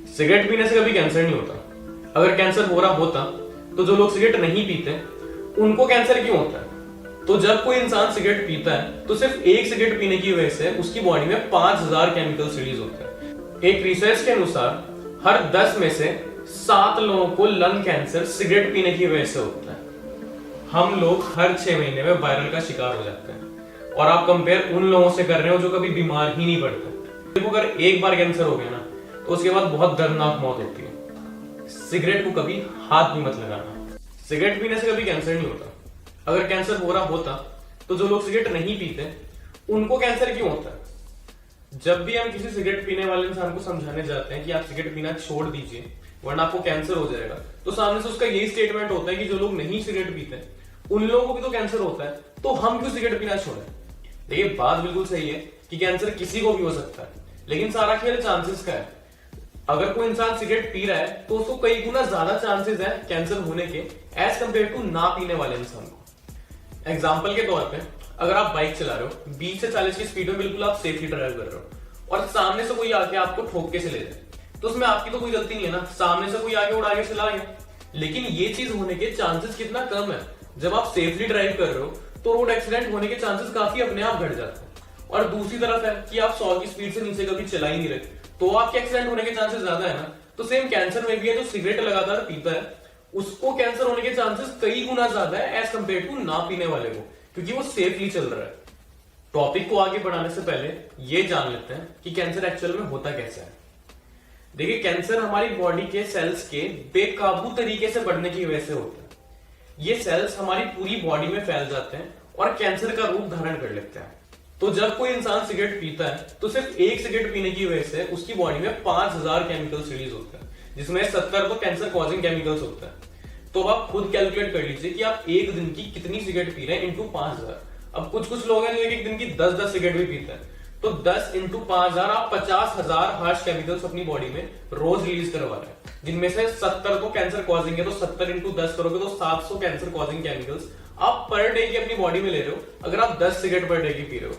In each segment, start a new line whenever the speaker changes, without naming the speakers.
Cigarette पीने से कभी कैंसर नहीं होता। अगर कैंसर हो रहा होता तो जो लोग सिगरेट नहीं पीते उनको कैंसर क्यों होता है? तो जब कोई इंसान सिगरेट पीता है तो सिर्फ एक सिगरेट पीने की वजह से उसकी बॉडी में 5000 केमिकल्स रिलीज होते हैं। एक रिसर्च के अनुसार हर 10 में से 7 लोगों को लंग कैंसर सिगरेट पीने की वजह से होता है। हम लोग हर 6 महीने में वायरल का शिकार हो जाते हैं और आप कंपेयर उन लोगों से कर रहे हो जो कभी बीमार ही नहीं पड़ते। देखो, अगर एक बार कैंसर हो गया ना तो उसके बाद बहुत दर्दनाक मौत होती है। सिगरेट को कभी हाथ भी मत लगाना। सिगरेट पीने से कभी कैंसर नहीं होता। अगर कैंसर हो रहा होता तो जो लोग सिगरेट नहीं पीते उनको कैंसर क्यों होता है? जब भी हम किसी सिगरेट पीने वाले इंसान को समझाने जाते हैं कि आप सिगरेट पीना छोड़ दीजिए वरना आपको कैंसर हो जाएगा, तो सामने से उसका यही स्टेटमेंट होता है कि जो लोग नहीं सिगरेट पीते उन लोगों को भी तो कैंसर होता है, तो हम क्यों सिगरेट पीना छोड़ें? देखिए, बात बिल्कुल सही है कि कैंसर किसी को भी हो सकता है, लेकिन सारा खेल चांसेस का है। अगर कोई इंसान सिगरेट पी रहा है तो उसको कई गुना ज्यादा चांसेस है कैंसर होने के एज कंपेयर टू ना पीने वाले इंसान को। एग्जाम्पल के तौर पे, अगर आप बाइक चला रहे हो 20 से 40 की स्पीड में, बिल्कुल आप सेफली ड्राइव कर रहे हो और सामने से कोई आके आपको ठोक के से ले जाए, तो उसमें आपकी तो कोई गलती नहीं है ना, सामने से कोई आके उड़ा के चला गया। लेकिन ये चीज होने के चांसेस कितना कम है। जब आप सेफली ड्राइव कर रहे हो तो रोड एक्सीडेंट होने के चांसेस काफी अपने आप घट जाते हैं। और दूसरी तरफ है कि आप 100 की स्पीड से नीचे कभी चला ही नहीं रहे, तो आपके एक्सीडेंट होने के चांसेस ज्यादा है ना। तो सेम कैंसर में भी है, जो सिगरेट लगातार पीता है उसको कैंसर होने के चांसेस कई गुना ज्यादा है एज कंपेयर टू ना पीने वाले को, क्योंकि वो सेफली चल रहा है। टॉपिक को आगे बढ़ाने से पहले ये जान लेते हैं कि कैंसर एक्चुअल में होता कैसे है। देखिए, कैंसर हमारी बॉडी के सेल्स के बेकाबू तरीके से बढ़ने की वजह से होता है। ये सेल्स हमारी पूरी बॉडी में फैल जाते हैं और कैंसर का रूप धारण कर लेते हैं। तो जब कोई इंसान सिगरेट पीता है तो सिर्फ एक सिगरेट पीने की वजह से उसकी बॉडी में 5000 केमिकल्स रिलीज होते हैं, जिसमें 70 तो कैंसर कॉजिंग केमिकल्स होते हैं। तो आप खुद कैलकुलेट कर लीजिए कि आप एक दिन की कितनी सिगरेट पी रहे हैं इंटू 5000। अब कुछ लोग हैं जो एक दिन की 10-10 सिगरेट भी पीते हैं, तो 10 इंटू 5000 आप 50,000 हार्श केमिकल्स अपनी बॉडी में रोज रिलीज करवा रहे हैं, जिनमें से 70 तो कैंसर कॉजिंग है। तो 70 इंटू 10 करोगे तो 700 कैंसर कॉजिंग केमिकल्स आप पर डे की अपनी बॉडी में ले रहे हो, अगर आप 10 सिगरेट पर डे की पी रहे हो।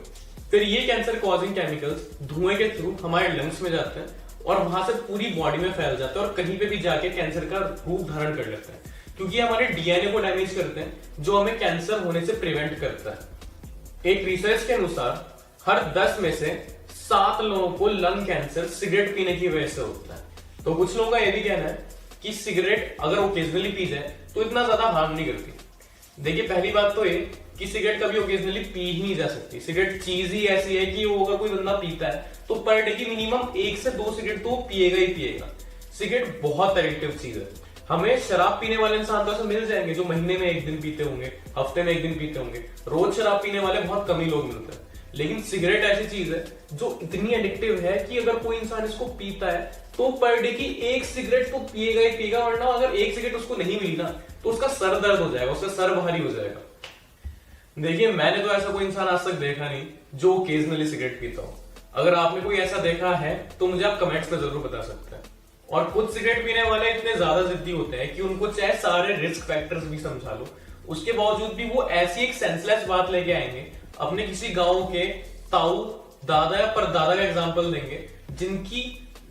फिर ये कैंसर कॉजिंग केमिकल्स धुएं के थ्रू हमारे लंग्स में जाते हैं और वहां से पूरी बॉडी में फैल जाते हैं और कहीं पे भी जाके कैंसर का रूप धारण कर लेते हैं, क्योंकि हमारे डीएनए को डैमेज करते हैं, जो हमें कैंसर होने से प्रिवेंट करता है। एक रिसर्च के अनुसार हर 10 में से 7 लोगों को लंग कैंसर सिगरेट पीने की वजह से होता है। तो कुछ लोगों का यह भी कहना है कि सिगरेट अगर ओकेजनली पी जाए तो इतना ज्यादा हार्म नहीं करती। देखिए, पहली बात तो ये कि सिगरेट कभी ओकेजनली पी ही नहीं जा सकती। सिगरेट चीज ही ऐसी है कि वो अगर कोई बंदा पीता है तो पर डे की मिनिमम 1 से 2 सिगरेट तो पिएगा ही पिएगा। सिगरेट बहुत एडिक्टिव चीज है। हमें शराब पीने वाले इंसान तो ऐसे मिल जाएंगे जो महीने में 1 दिन पीते होंगे, हफ्ते में 1 दिन पीते होंगे। रोज शराब पीने वाले बहुत कम ही लोग मिलते हैं। लेकिन सिगरेट ऐसी चीज है जो इतनी एडिक्टिव है कि अगर कोई इंसान इसको पीता है तो पर डे की 1 सिगरेट तो पिएगा ही पिएगा, वरना अगर 1 सिगरेट उसको नहीं मिली ना तो उसका सर दर्द हो जाएगा, उसका सर भारी हो जाएगा। देखिए, मैंने तो ऐसा कोई इंसान आज तक देखा नहीं जो ओकेजनली सिगरेट पीता हो। अगर आपने कोई ऐसा देखा है तो मुझे आप कमेंट्स में जरूर बता सकते हैं। और कुछ सिगरेट पीने वाले इतने ज्यादा जिद्दी होते हैं कि उनको चाहे सारे रिस्क फैक्टर्स भी समझा लो, उसके बावजूद भी वो ऐसी एक सेंसलेस बात लेके आएंगे। अपने किसी गांव के ताऊ, दादा या परदादा का एग्जांपल देंगे जिनकी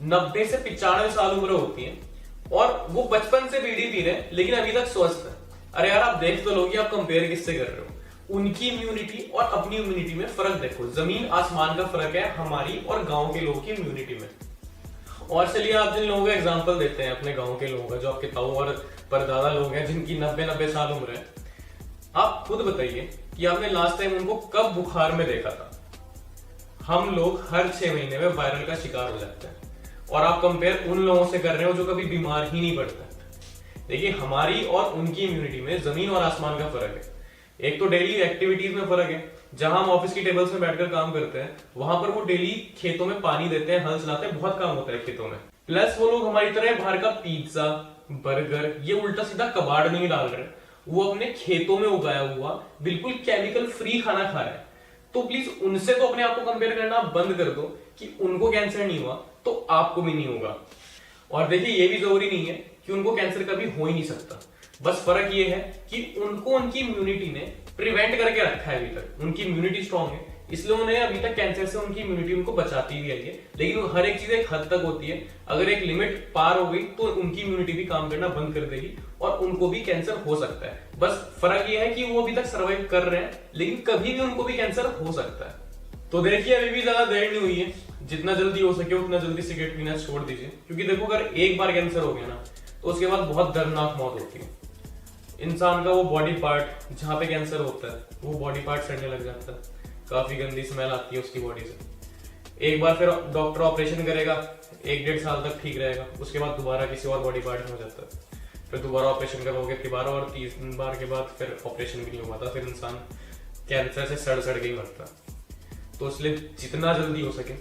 90 से 95 साल उम्र होती है और वो बचपन से बीड़ी पी रहे हैं लेकिन अभी तक स्वस्थ है। अरे यार, आप देख तो लो कि आप कंपेयर किससे कर रहे हो। उनकी इम्यूनिटी और अपनी इम्यूनिटी में फर्क देखो, जमीन आसमान का फर्क है हमारी और गांव के लोगों की इम्यूनिटी में। और चलिए, आप जिन लोगों का एग्जांपल देते हैं अपने गांव के लोगों का, जो आपके ताऊ और परदादा लोग हैं जिनकी 90 साल उम्र है, आप खुद बताइए कि आपने लास्ट टाइम उनको कब बुखार में देखा था। हम लोग हर 6 महीने में वायरल का शिकार हो जाते हैं और आप कंपेयर उन लोगों से कर रहे हो जो कभी बीमार ही नहीं पड़ते। देखिए, हमारी और उनकी इम्यूनिटी में जमीन और आसमान का फर्क है। एक तो डेली एक्टिविटीज में फर्क है। जहां हम ऑफिस की टेबल्स में बैठकर काम करते हैं वहां पर वो डेली खेतों में पानी देते हैं, हल चलाते हैं, बहुत काम होता है खेतों में। प्लस वो लोग हमारी तरह बाहर का पिज्जा, बर्गर, ये उल्टा सीधा कबाड़ नहीं डाल रहे, वो अपने खेतों में उगाया हुआ बिल्कुल केमिकल फ्री खाना खा रहे हैं। तो प्लीज उनसे तो अपने आप को कंपेयर करना बंद कर दो कि उनको कैंसर नहीं हुआ तो आपको भी नहीं होगा। और देखिए, ये भी जरूरी नहीं है कि उनको कैंसर कभी हो ही नहीं सकता। बस फर्क ये है कि उनको उनकी इम्यूनिटी ने प्रिवेंट करके रखा है। अभी तक उनकी इम्यूनिटी स्ट्रांग है, इसलिए उन्हें अभी तक कैंसर से उनकी इम्यूनिटी उनको बचाती भी आई है। लेकिन हर एक चीज एक हद तक होती है, अगर एक लिमिट पार हो गई तो उनकी इम्यूनिटी भी काम करना बंद कर देगी और उनको भी कैंसर हो सकता है। बस फर्क यह है कि वो अभी तक सर्वाइव कर रहे हैं, लेकिन कभी भी उनको भी कैंसर हो सकता है। तो देखिए अभी भी ज्यादा देर नहीं हुई है, जितना जल्दी हो सके उतना जल्दी सिगरेट पीना छोड़ दीजिए, क्योंकि देखो अगर एक बार कैंसर हो गया ना तो उसके बाद बहुत दर्दनाक मौत होती है। इंसान का वो बॉडी पार्ट जहाँ पे कैंसर होता है वो बॉडी पार्ट सड़ने लग जाता है, काफी गंदी स्मेल आती है उसकी बॉडी से। एक बार फिर डॉक्टर ऑपरेशन करेगा, 1-1.5 साल तक ठीक रहेगा, उसके बाद दोबारा किसी और बॉडी पार्ट में हो जाता है, फिर दोबारा ऑपरेशन करोगे, दोबारा और 3 बार के बाद फिर ऑपरेशन भी नहीं हो पाता, फिर इंसान कैंसर से सड़ सड़ के ही मरता। तो इसलिए जितना जल्दी हो सके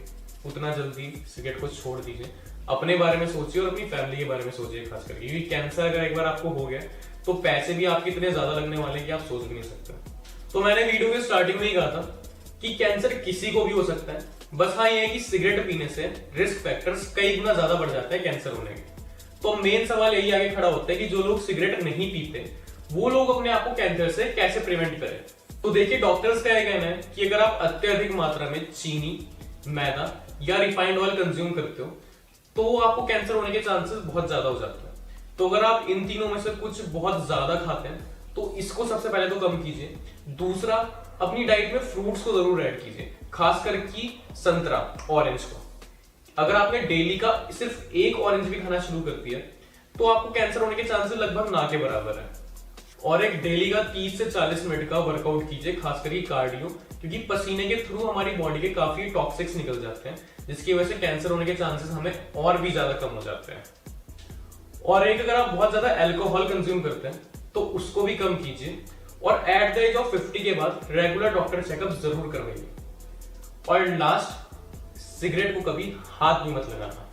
उतना जल्दी सिगरेट को छोड़ दीजिए, अपने बारे में सोचिए और अपनी फैमिली के बारे में सोचिए खास करके, क्योंकि कैंसर अगर एक बार आपको हो गया तो पैसे भी आपके इतने ज्यादा लगने वाले हैं कि आप सोच भी नहीं सकते। तो मैंने वीडियो के स्टार्टिंग में ही कहा था कि कैंसर किसी को भी हो सकता है, बस हाँ ये है कि सिगरेट पीने से रिस्क फैक्टर्स कई गुना ज्यादा बढ़ जाते हैं कैंसर होने के। तो मेन सवाल यही आगे खड़ा होता है कि जो लोग सिगरेट नहीं पीते वो लोग अपने आप को कैंसर से कैसे प्रिवेंट करें। तो देखिए डॉक्टर्स का यह कहना है कि अगर आप अत्यधिक मात्रा में चीनी, मैदा या रिफाइंड ऑयल कंज्यूम करते हो तो आपको कैंसर होने के चांसेस बहुत ज्यादा हो जाते हैं। तो अगर आप इन तीनों में से कुछ बहुत ज्यादा खाते हैं तो इसको सबसे पहले तो कम कीजिए। दूसरा, अपनी डाइट में फ्रूट्स को जरूर ऐड कीजिए, खासकर कि संतरा, ऑरेंज को। अगर आपने डेली का सिर्फ एक ऑरेंज भी खाना शुरू कर दिया तो आपको कैंसर होने के चांसेस लगभग ना के बराबर है। और एक डेली का 30 से 40 मिनट का वर्कआउट कीजिए, खासकर कार्डियो, क्योंकि पसीने के थ्रू हमारी बॉडी के काफी टॉक्सिक्स निकल जाते हैं, जिसकी वजह से कैंसर होने के चांसेस हमें और भी ज्यादा कम हो जाते हैं। और एक, अगर आप बहुत ज्यादा अल्कोहल कंज्यूम करते हैं तो उसको भी कम कीजिए, और एट द एज ऑफ 50 के बाद रेगुलर डॉक्टर चेकअप जरूर करवाइए। और लास्ट, सिगरेट को कभी हाथ भी मत लगाना।